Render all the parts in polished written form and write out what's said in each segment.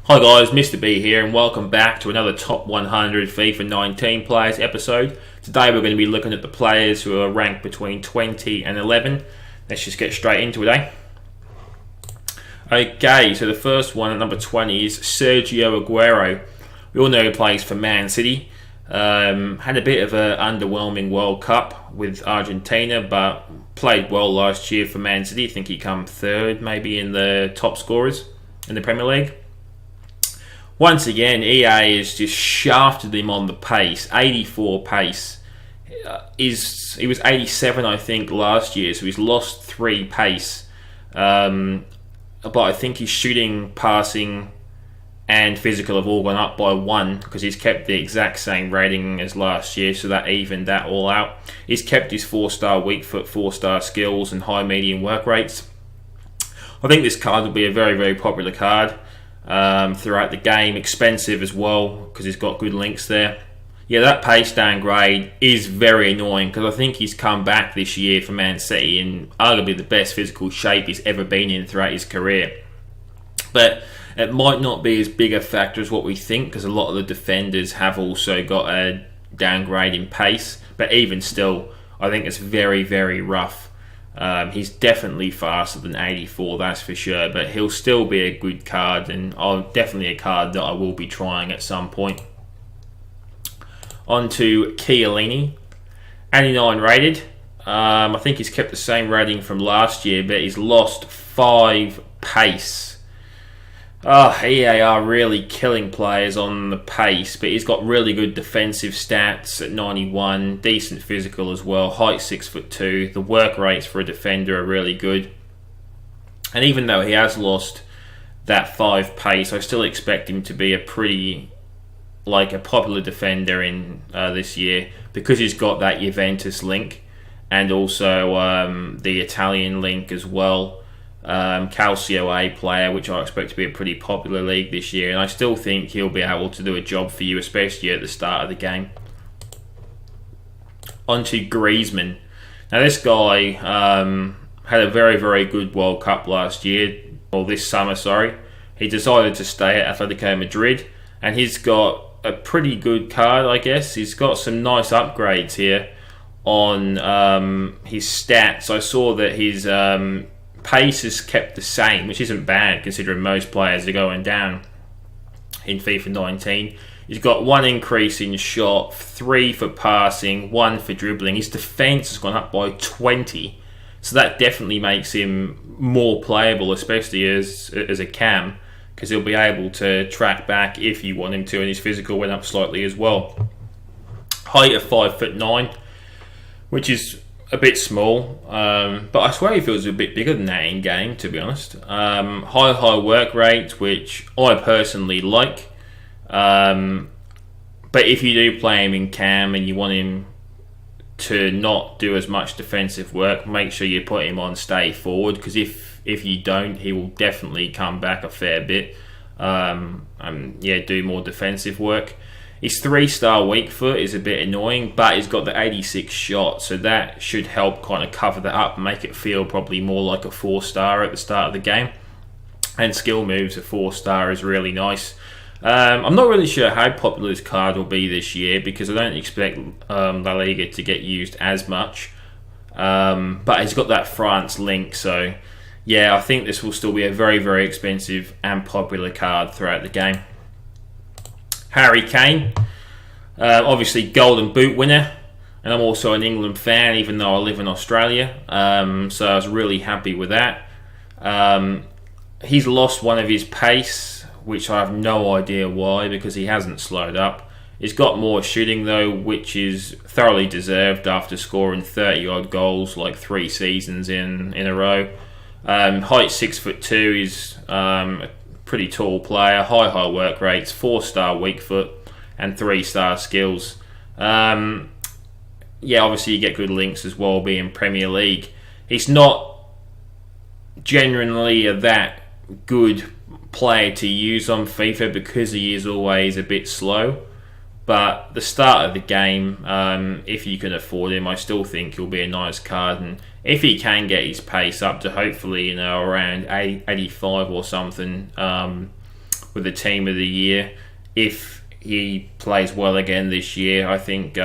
Hi guys, Mr. B here and welcome back to another Top 100 FIFA 19 Players episode. Today we're going to be looking at the players who are ranked between 20 and 11. Let's just get straight into it, eh? Okay, so the first one at number 20 is Sergio Aguero. We all know he plays for Man City. Had a bit of an underwhelming World Cup with Argentina, but played well last year for Man City. I think he come third maybe in the top scorers in the Premier League. Once again, EA has just shafted him on the pace. 84 pace. He was 87, I think, last year, so he's lost 3 pace. But I think his shooting, passing, and physical have all gone up by 1 because he's kept the exact same rating as last year, so that evened that all out. He's kept his 4-star weak foot, 4-star skills, and high medium work rates. I think this card will be a very, very popular card throughout the game. Expensive as well because he's got good links there. Yeah, that pace downgrade is very annoying because I think he's come back this year for Man City in arguably the best physical shape he's ever been in throughout his career. But it might not be as big a factor as what we think because a lot of the defenders have also got a downgrade in pace. But even still, I think it's very, very rough. He's definitely faster than 84, that's for sure, but he'll still be a good card and definitely a card that I will be trying at some point. On to Chiellini, 89 rated. I think he's kept the same rating from last year, but he's lost 5 pace. EA are really killing players on the pace, but he's got really good defensive stats at 91, decent physical as well, height 6'2". The work rates for a defender are really good. And even though he has lost that 5 pace, I still expect him to be a popular defender in this year because he's got that Juventus link and also the Italian link as well. Calcio A player, which I expect to be a pretty popular league this year, and I still think he'll be able to do a job for you, especially at the start of the game. On to Griezmann. Now this guy had a very, very good World Cup last year, or this summer, sorry. He decided to stay at Atletico Madrid, and he's got a pretty good card, I guess. He's got some nice upgrades here on his stats. I saw that his pace is kept the same, which isn't bad considering most players are going down in FIFA 19. He's got 1 increase in shot, 3 for passing, 1 for dribbling. His defence has gone up by 20, so that definitely makes him more playable, especially as a cam, because he'll be able to track back if you want him to, and his physical went up slightly as well. Height of 5'9", which is a bit small, but I swear he feels a bit bigger than that in game, to be honest. High work rate, which I personally like. But if you do play him in cam and you want him to not do as much defensive work, make sure you put him on stay forward, because if you don't, he will definitely come back a fair bit and do more defensive work. His 3-star weak foot is a bit annoying, but he's got the 86 shot, so that should help kind of cover that up and make it feel probably more like a 4-star at the start of the game. And skill moves, a 4-star is really nice. I'm not really sure how popular this card will be this year because I don't expect La Liga to get used as much. But he's got that France link, so yeah, I think this will still be a very, very expensive and popular card throughout the game. Harry Kane, obviously Golden Boot winner, and I'm also an England fan even though I live in Australia, so I was really happy with that. He's lost 1 of his pace, which I have no idea why because he hasn't slowed up. He's got more shooting though, which is thoroughly deserved after scoring 30 odd goals like 3 seasons in a row. Height 6'2", he's pretty tall player, high work rates, 4-star weak foot and 3-star skills. Obviously you get good links as well being Premier League. He's not genuinely that good player to use on FIFA because he is always a bit slow, but the start of the game, if you can afford him, I still think he'll be a nice card, and if he can get his pace up to hopefully around 85 or something, with the team of the year if he plays well again this year. I think,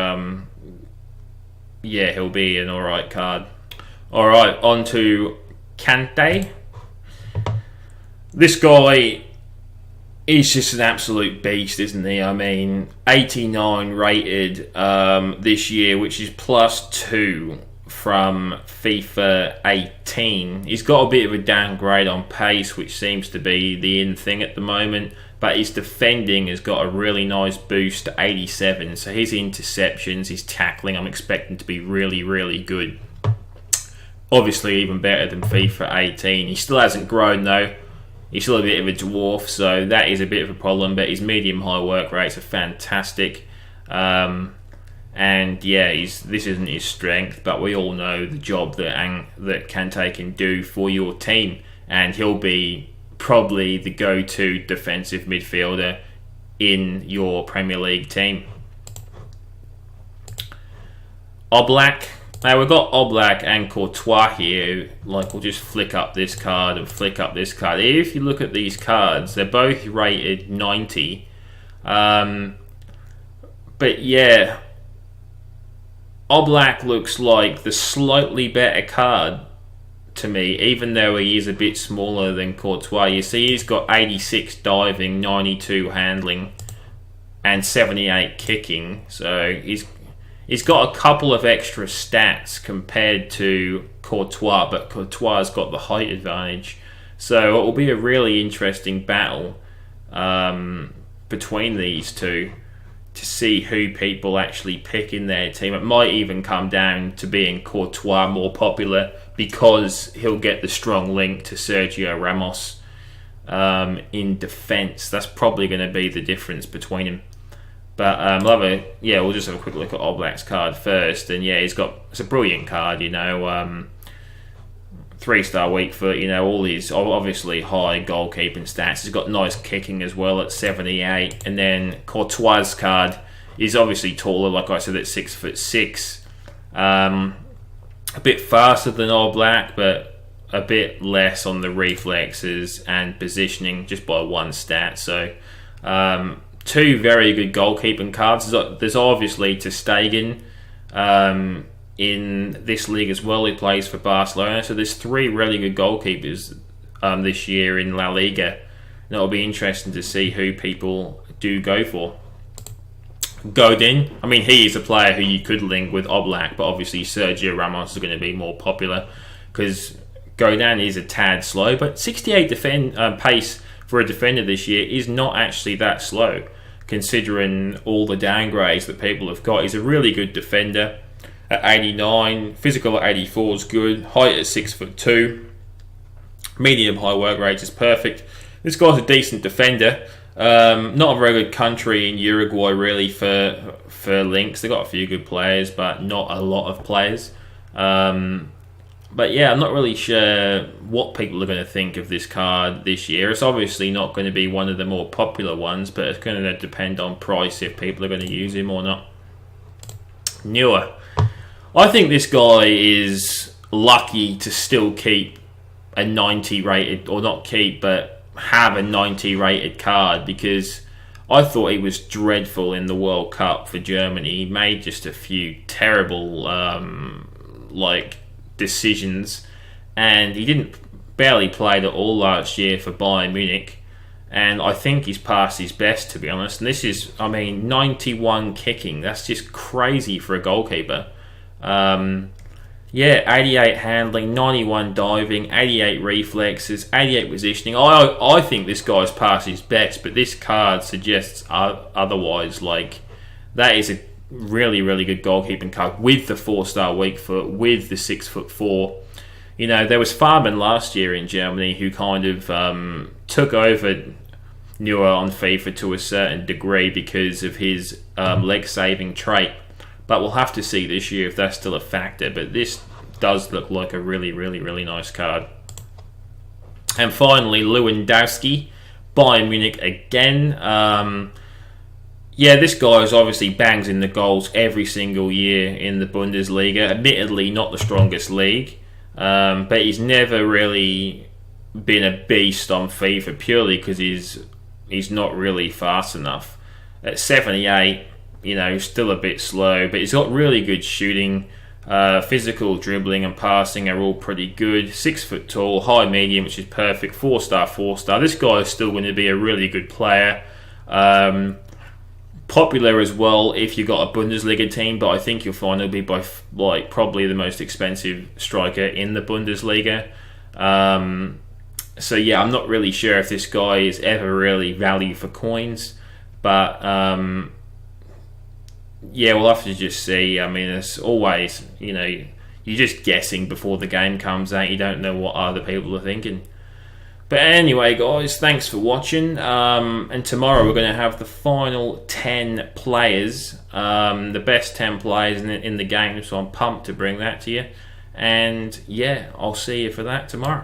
he'll be an alright card. Alright, on to Kante. This guy, he's just an absolute beast, isn't he? I mean, 89 rated this year, which is +2 from FIFA 18. He's got a bit of a downgrade on pace, which seems to be the in thing at the moment, but his defending has got a really nice boost to 87, so his interceptions, his tackling, I'm expecting to be really, really good. Obviously even better than FIFA 18. He still hasn't grown though. He's still a bit of a dwarf, so that is a bit of a problem, but his medium-high work rates are fantastic. And yeah, this isn't his strength, but we all know the job that Kante can do for your team, and he'll be probably the go-to defensive midfielder in your Premier League team. Oblak. Now we've got Oblak and Courtois here. Like, we'll just flick up this card and flick up this card. If you look at these cards, they're both rated 90. But yeah, Oblak looks like the slightly better card to me, even though he is a bit smaller than Courtois. You see, he's got 86 diving, 92 handling, and 78 kicking. So he's got a couple of extra stats compared to Courtois, but Courtois got the height advantage. So it will be a really interesting battle between these two to see who people actually pick in their team. It might even come down to being Courtois more popular because he'll get the strong link to Sergio Ramos in defence. That's probably going to be the difference between him. But we'll just have a quick look at Oblak's card first. And yeah, it's a brilliant card, 3-star weak foot, all these obviously high goalkeeping stats. He's got nice kicking as well at 78. And then Courtois' card is obviously taller, like I said, at 6'6". A bit faster than Oblak, but a bit less on the reflexes and positioning, just by one stat. So two very good goalkeeping cards. There's obviously Ter Stegen in this league as well. He plays for Barcelona. So there's three really good goalkeepers this year in La Liga. And it'll be interesting to see who people do go for. Godin, I mean, he is a player who you could link with Oblak, but obviously Sergio Ramos is going to be more popular because Godin is a tad slow, but 68 pace for a defender this year is not actually that slow, considering all the downgrades that people have got. He's a really good defender at 89, physical at 84 is good, height at 6'2", medium high work rate is perfect. This guy's a decent defender. Not a very good country in Uruguay really for links. They've got a few good players, but not a lot of players. But yeah, I'm not really sure what people are going to think of this card this year. It's obviously not going to be one of the more popular ones, but it's going to depend on price if people are going to use him or not. Neuer. I think this guy is lucky to still keep a 90 rated, or not keep, but have a 90 rated card, because I thought he was dreadful in the World Cup for Germany. He made just a few terrible decisions, and he barely played at all last year for Bayern Munich, and I think he's past his best, to be honest. And this is, 91 kicking, that's just crazy for a goalkeeper. 88 handling, 91 diving, 88 reflexes, 88 positioning. I think this guy's past his best, but this card suggests otherwise. That is a really, really good goalkeeping card with the 4-star weak foot, with the 6'4". There was Farman last year in Germany who kind of took over Neuer on FIFA to a certain degree because of his leg-saving trait. But we'll have to see this year if that's still a factor. But this does look like a really, really, really nice card. And finally, Lewandowski, Bayern Munich again. This guy is obviously bangs in the goals every single year in the Bundesliga. Admittedly, not the strongest league, but he's never really been a beast on FIFA purely because he's not really fast enough. At 78, still a bit slow, but he's got really good shooting. Physical, dribbling and passing are all pretty good. 6 foot tall, high medium, which is perfect. 4-star, 4-star. This guy is still going to be a really good player. Popular as well if you've got a Bundesliga team, but I think you'll find he'll be probably the most expensive striker in the Bundesliga. So yeah, I'm not really sure if this guy is ever really value for coins, but yeah, we'll have to just see. I mean, it's always, you're just guessing before the game comes out. You don't know what other people are thinking. But anyway, guys, thanks for watching. And tomorrow we're going to have the final 10 players, the best 10 players in the game. So I'm pumped to bring that to you. And yeah, I'll see you for that tomorrow.